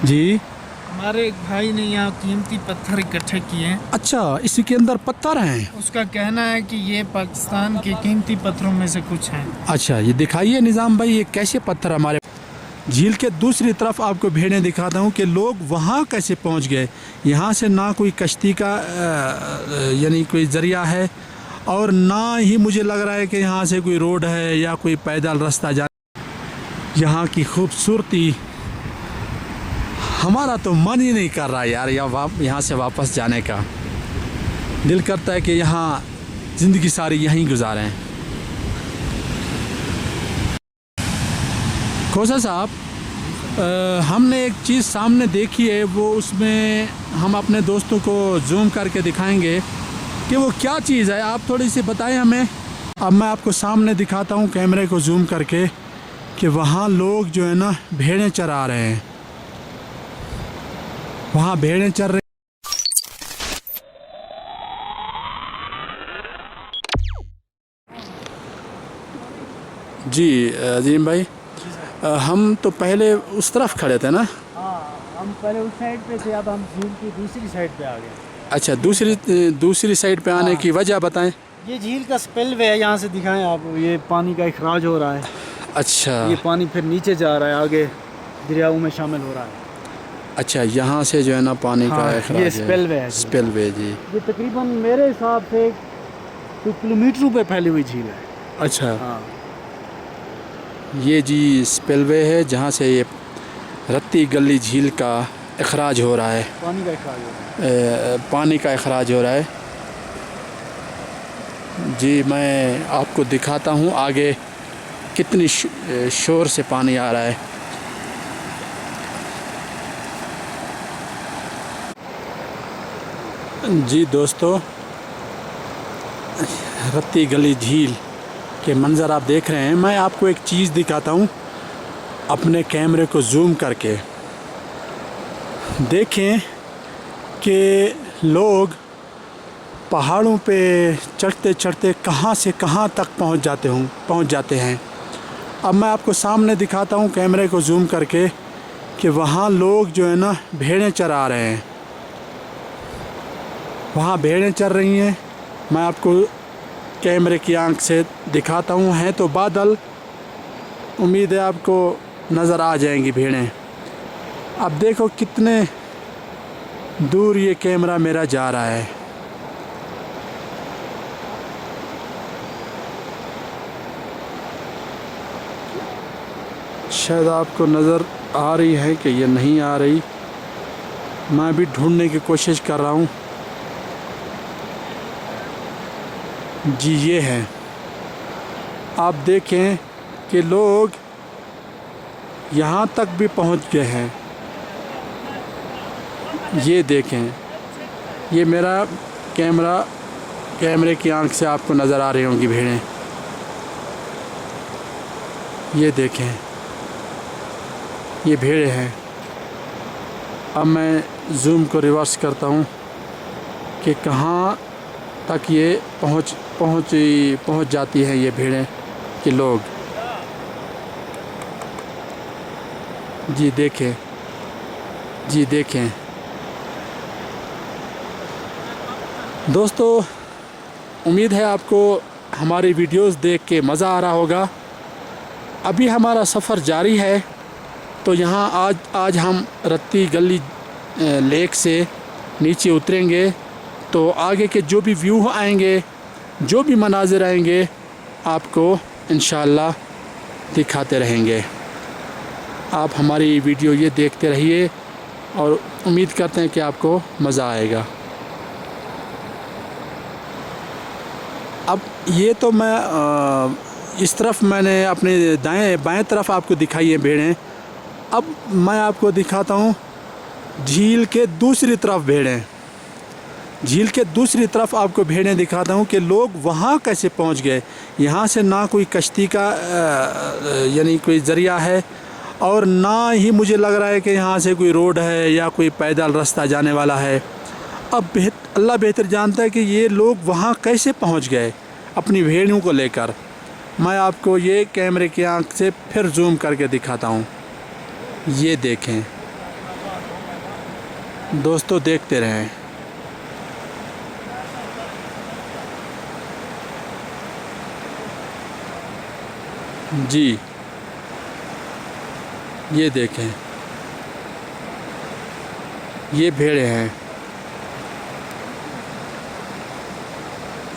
जी। हमारे एक भाई ने यहाँ कीमती पत्थर इकट्ठे किए हैं। अच्छा, इसी के अंदर पत्थर हैं। उसका कहना है कि ये पाकिस्तान के कीमती पत्थरों में से कुछ हैं। अच्छा, ये दिखाइए निज़ाम भाई, ये कैसे पत्थर हमारे झील के दूसरी तरफ आपको भेड़ें दिखाता हूँ कि लोग वहाँ कैसे पहुँच गए। यहाँ से ना कोई कश्ती का यानी कोई ज़रिया है और ना ही मुझे लग रहा है कि यहाँ से कोई रोड है या कोई पैदल रास्ता जा। यहाँ की खूबसूरती, हमारा तो मन ही नहीं कर रहा यार यहाँ से वापस जाने का। दिल करता है कि यहाँ ज़िंदगी सारी यहीं गुजारें। खोसा साहब, हमने एक चीज़ सामने देखी है, वो उसमें हम अपने दोस्तों को जूम करके दिखाएंगे कि वो क्या चीज़ है। आप थोड़ी सी बताएं हमें। अब मैं आपको सामने दिखाता हूँ कैमरे को जूम करके कि वहाँ लोग जो है ना भेड़ें चरा रहे हैं। वहाँ भेड़ें चर रही। जी अजीम भाई, हम तो पहले उस तरफ खड़े थे ना। हाँ, हम पहले उस साइड पे थे, अब हम झील की दूसरी साइड पे आ गए। अच्छा, दूसरी साइड पे आने की वजह बताएं। ये झील का स्पिलवे है, यहाँ से दिखाएं आप। ये पानी का इखराज हो रहा है। अच्छा, ये पानी फिर नीचे जा रहा है, आगे दरियाओं में शामिल हो रहा है। अच्छा, यहाँ से जो है ना पानी का इखराज ये स्पिलवे है। स्पिलवे जी। ये तकरीबन मेरे हिसाब से कुछ किलोमीटरों पे फैली हुई झील है। अच्छा, हाँ, ये जी स्पिलवे है जहाँ से ये रत्ती गली झील का इखराज हो रहा है। पानी का इखराज हो रहा है। पानी का इखराज हो रहा है जी। मैं आपको दिखाता हूँ आगे कितनी शोर से पानी आ रहा है। जी दोस्तों, रत्ती गली झील के मंज़र आप देख रहे हैं। मैं आपको एक चीज़ दिखाता हूँ अपने कैमरे को जूम करके। देखें कि लोग पहाड़ों पे चढ़ते चढ़ते कहाँ से कहाँ तक पहुँच जाते हैं। अब मैं आपको सामने दिखाता हूँ कैमरे को जूम करके कि वहाँ लोग जो है ना भेड़ें चरा रहे हैं। वहाँ भेड़ें चर रही हैं। मैं आपको कैमरे की आंख से दिखाता हूँ। हैं तो बादल, उम्मीद है आपको नज़र आ जाएंगी भेड़ें। अब देखो कितने दूर ये कैमरा मेरा जा रहा है। शायद आपको नज़र आ रही है कि ये नहीं आ रही। मैं भी ढूंढने की कोशिश कर रहा हूँ। जी ये है। आप देखें कि लोग यहाँ तक भी पहुँच गए हैं। ये देखें, ये मेरा कैमरे की आंख से आपको नज़र आ रही होंगी भेड़ें। ये देखें, ये भेड़ें हैं। अब मैं जूम को रिवर्स करता हूँ कि कहाँ तक ये पहुँच जाती हैं ये भेड़ें के लोग। जी देखें, जी देखें दोस्तों, उम्मीद है आपको हमारी वीडियोस देख के मज़ा आ रहा होगा। अभी हमारा सफ़र जारी है। तो यहाँ आज हम रत्ती गली लेक से नीचे उतरेंगे। तो आगे के जो भी व्यू आएंगे, जो भी मनाज़िर आएंगे, आपको इंशाअल्लाह दिखाते रहेंगे। आप हमारी वीडियो ये देखते रहिए और उम्मीद करते हैं कि आपको मज़ा आएगा। अब ये तो मैं इस तरफ मैंने अपने बाएं तरफ आपको दिखाई है भेड़ें। अब मैं आपको दिखाता हूँ झील के दूसरी तरफ भेड़ें। झील के दूसरी तरफ आपको भेड़ें दिखाता हूँ कि लोग वहाँ कैसे पहुँच गए। यहाँ से ना कोई कश्ती का यानी कोई ज़रिया है और ना ही मुझे लग रहा है कि यहाँ से कोई रोड है या कोई पैदल रास्ता जाने वाला है। अब अल्लाह बेहतर जानता है कि ये लोग वहाँ कैसे पहुँच गए अपनी भेड़ों को लेकर। मैं आपको ये कैमरे की आंख से फिर जूम करके दिखाता हूँ। ये देखें, दोस्तों देखते रहें। जी ये देखें, ये भेड़ें हैं।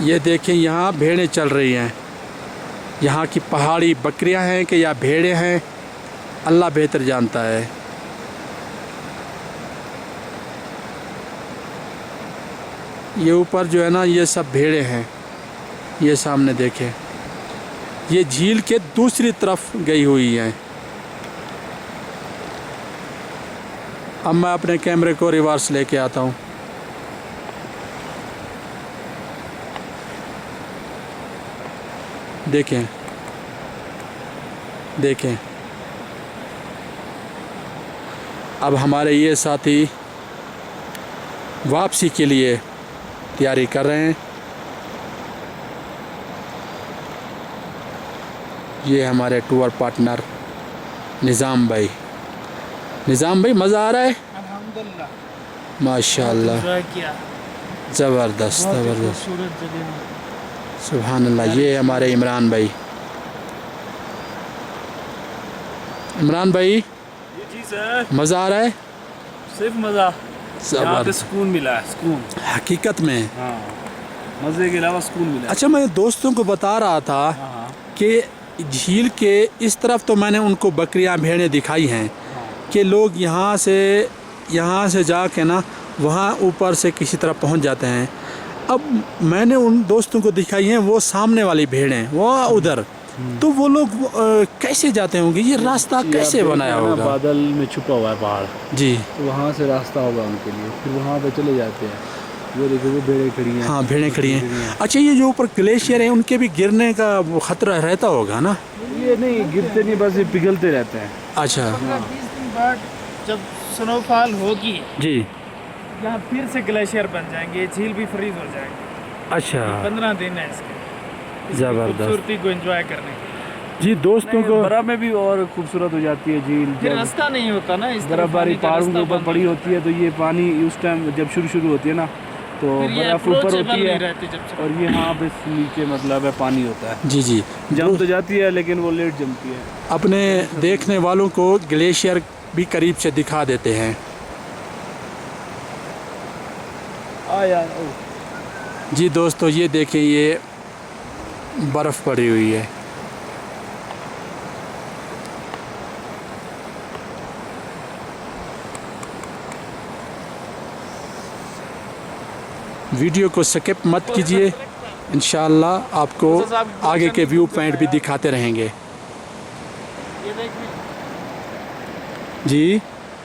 ये देखें यहाँ भेड़ें चल रही हैं। यहाँ की पहाड़ी बकरियां हैं कि या भेड़ें हैं, अल्लाह बेहतर जानता है। ये ऊपर जो है ना, ये सब भेड़ें हैं। ये सामने देखें, ये झील के दूसरी तरफ गई हुई हैं। अब मैं अपने कैमरे को रिवर्स लेके आता हूँ। देखें देखें, अब हमारे ये साथी वापसी के लिए तैयारी कर रहे हैं। ये हमारे टूर पार्टनर निज़ाम भाई। निज़ाम भाई मज़ा आ रहा है? अल्हम्दुलिल्लाह माशाल्लाह, एंजॉय किया। ज़बरदस्त बहुत ही ज़बरदस्त, खूबसूरत जगह में। सुभान अल्लाह। ये हमारे इमरान भाई। इमरान भाई जी सर, मज़ा आ रहा है? सिर्फ मज़ा। यहाँ पे ज़बरदस्त, सुकून मिला है, सुकून। हकीकत में। हाँ, मज़े के अलावा सुकून मिला है। अच्छा, मैं दोस्तों को बता रहा था हाँ हाँ कि झील के इस तरफ तो मैंने उनको बकरियां भेड़ें दिखाई हैं कि लोग यहाँ से जाके ना वहाँ ऊपर से किसी तरह पहुँच जाते हैं। अब मैंने उन दोस्तों को दिखाई हैं वो सामने वाली भेड़ें, वो उधर, तो वो लोग कैसे जाते होंगे? ये रास्ता कैसे बनाया होगा? बादल में छुपा हुआ है पहाड़, जी तो वहाँ से रास्ता होगा उनके लिए, फिर वहाँ पे चले जाते हैं। वो देखो, वो भेड़ें खड़ी हैं। हाँ, भेड़ें खड़ी हैं। अच्छा, ये जो ऊपर ग्लेशियर है उनके भी गिरने का वो खतरा रहता होगा ना? ये नहीं गिरते नहीं, बस ये पिघलते रहते हैं। अच्छा 20 दिन बाद जब स्नोफॉल होगी, जी, यहाँ फिर से ग्लेशियर बन जाएंगे, झील भी फ्रीज हो जाएंगे। अच्छा 15 दिन है इसकी ज़बरदस्त। खूबसूरती को एंजॉय करने के। जी दोस्तों को बर्फ में भी और खूबसूरत हो जाती है झील। फिर जब रास्ता नहीं होता ना, इस तरफ बर्फबारी पानी का पहाड़ों के रास्ता ऊपर बंद पड़ी हो होती है, तो ये पानी उस टाइम जब शुरू होती है ना, तो फिर ये बर्फ ऊपर approachable होती नहीं है रहती जब से। और ये हाँ बस नीचे मतलब है पानी होता है। जी जी, जम तो जाती है लेकिन वो लेट जमती है। अपने देखने वालों को ग्लेशियर भी करीब से दिखा देते हैं। यार जी दोस्तों, ये देखें, ये बर्फ़ पड़ी हुई है। वीडियो को स्किप मत कीजिए, इंशाअल्लाह आपको आगे के व्यू पॉइंट भी दिखाते रहेंगे। ये देखिए, जी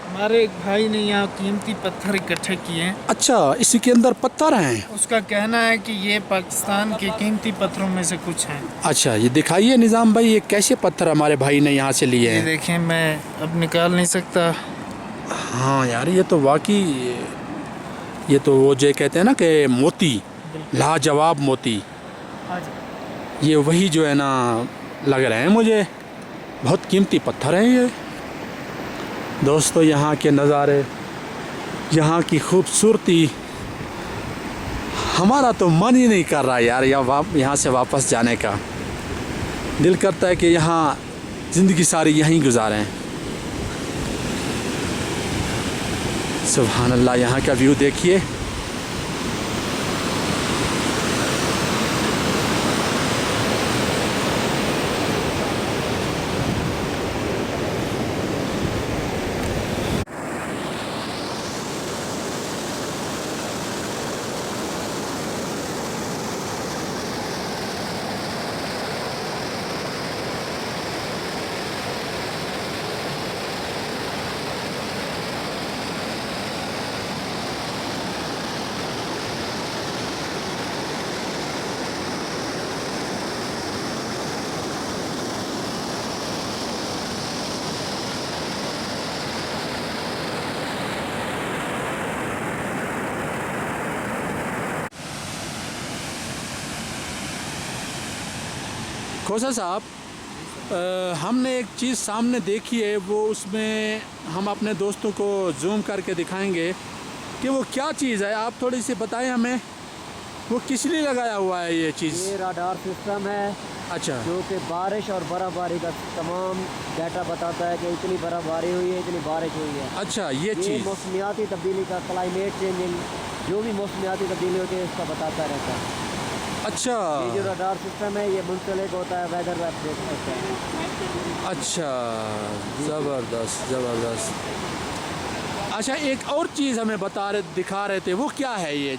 हमारे एक भाई ने यहाँ कीमती पत्थर इकट्ठे किए हैं। अच्छा, इसी के अंदर पत्थर हैं? उसका कहना है कि ये पाकिस्तान के कीमती पत्थरों में से कुछ हैं। अच्छा, ये दिखाइए निज़ाम भाई, ये कैसे पत्थर हमारे भाई ने यहाँ से लिए ये हैं? देखें, मैं अब निकाल नहीं सकता। हाँ यार, ये तो वाकई, ये तो वो जो कहते हैं ना कि मोती, लाजवाब मोती, ये वही जो है ना लग रहे हैं मुझे। बहुत कीमती पत्थर हैं ये। दोस्तों, यहाँ के नज़ारे, यहाँ की खूबसूरती, हमारा तो मन ही नहीं कर रहा यार यहाँ से वापस जाने का। दिल करता है कि यहाँ ज़िंदगी सारी यहीं गुजारें। सुभान अल्लाह, यहाँ का व्यू देखिए। खोसा साहब, हमने एक चीज़ सामने देखी है, वो उसमें हम अपने दोस्तों को जूम करके दिखाएंगे कि वो क्या चीज़ है, आप थोड़ी सी बताएं हमें, वो किस लिए लगाया हुआ है ये चीज़? ये राडार सिस्टम है अच्छा जो कि बारिश और बर्फ़बारी का तमाम डाटा बताता है कि इतनी बर्फ़बारी हुई है, इतनी बारिश हुई है। अच्छा, ये ये चीज़ मौसमियाती तब्दीली का, क्लाइमेट चेंजिंग, जो भी मौसमियाती तब्दीली होती है इसका बताता रहता है। अच्छा ये जो रडार सिस्टम है ये मुंसलिक होता है वेदर अपडेट करता है। अच्छा, ज़बरदस्त ज़बरदस्त। अच्छा, एक और चीज़ हमें दिखा रहे थे, वो क्या है ये?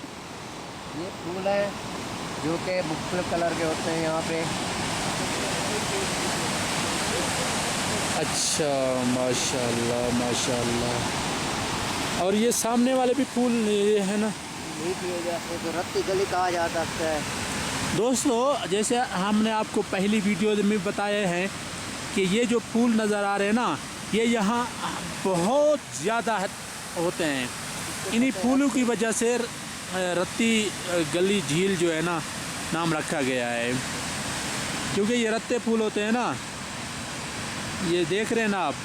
ये फूल है जो कि मुख्तलिफ कलर के होते हैं यहाँ पे। अच्छा, माशाल्लाह माशाल्लाह। और ये सामने वाले भी फूल ये है ना? नहीं किए जाते तो रत्ती गली कहा जा सकता है। दोस्तों, जैसे हमने आपको पहली वीडियो में बताए हैं कि ये जो फूल नज़र आ रहे हैं ना, ये यहाँ बहुत ज़्यादा होते हैं। इन्हीं फूलों की वजह से रत्ती गली झील जो है ना नाम रखा गया है, क्योंकि ये रत्ते फूल होते हैं ना। ये देख रहे हैं ना आप।